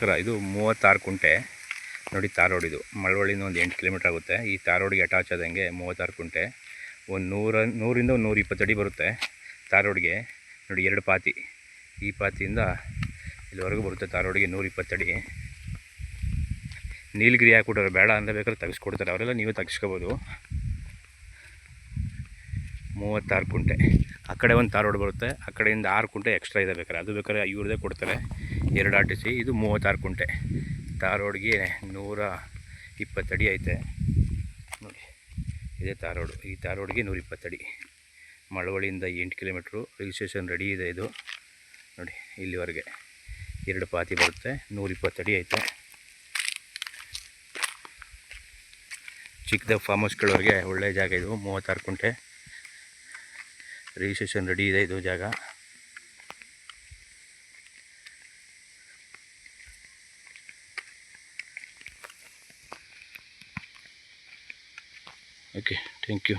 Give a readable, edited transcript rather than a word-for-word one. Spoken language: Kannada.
ನಮಸ್ಕಾರ. ಇದು 36 ಕುಂಟೆ ನೋಡಿ. ತಾರ್ ರೋಡ್ ಇದು. ಮಳವಳ್ಳಿಯಿಂದ ಒಂದು 8 ಕಿಲೋಮೀಟ್ರ್ ಆಗುತ್ತೆ. ಈ ತಾರ್ ರೋಡ್ಗೆ ಅಟ್ಯಾಚ್ ಆದಂಗೆ 36 ಕುಂಟೆ. ಒಂದು 100ರಿಂದ 120 ಅಡಿ ಬರುತ್ತೆ ತಾರ್ ರೋಡ್ಗೆ. ನೋಡಿ 2 ಪಾತಿ. ಈ ಪಾತಿಯಿಂದ ಇಲ್ಲಿವರೆಗೂ ಬರುತ್ತೆ ತಾರ್ ರೋಡ್ಗೆ 120 ಅಡಿ. ನೀಲಗಿರಿ ಹಾಕ್ಬಿಟ್ಟವ್ರೆ, ಬೇಡ ಅಂದರೆ ಬೇಕಾದ್ರೆ ತೆಗೆಸ್ಕೊಡ್ತಾರೆ, ಅವರೆಲ್ಲ ನೀವೇ ತೆಗೆಸ್ಕೋಬೋದು. 36 ಕುಂಟೆ. ಆ ಕಡೆ ಒಂದು ತಾರ್ ರೋಡ್ ಬರುತ್ತೆ, ಆ ಕಡೆಯಿಂದ 6 ಕುಂಟೆ ಎಕ್ಸ್ಟ್ರಾ ಇದೆ, ಬೇಕಾದ್ರೆ ಅದು ಬೇಕಾದ್ರೆ ಇವ್ರದ್ದೇ ಕೊಡ್ತಾರೆ 2 ಆಟಿಸಿ. ಇದು 36 ಕುಂಟೆ. ತಾರ್ ರೋಡ್ಗೆ 120 ಅಡಿ ಐತೆ ನೋಡಿ. ಇದೇ ತಾರ್ ರೋಡು. ಈ ತಾರ್ ರೋಡ್ಗೆ 120 ಅಡಿ. ಮಳವಳ್ಳಿಯಿಂದ 8 ಕಿಲೋಮೀಟ್ರು. ರಿಜಿಸ್ಟ್ರೇಷನ್ ರೆಡಿ ಇದೆ ಇದು ನೋಡಿ. ಇಲ್ಲಿವರೆಗೆ 2 ಪಾತಿ ಬರುತ್ತೆ, 120 ಅಡಿ ಐತೆ. ಚಿಕ್ಕದ ಫಾರ್ಮ್ ಹೌಸ್ಗಳವ್ರಿಗೆ ಒಳ್ಳೆಯ ಜಾಗ ಇದು. 36 ಕುಂಟೆ. ರಿಜಿಸ್ಟ್ರೇಷನ್ ರೆಡಿ ಇದೆ ಇದು ಜಾಗ. Okay, thank you.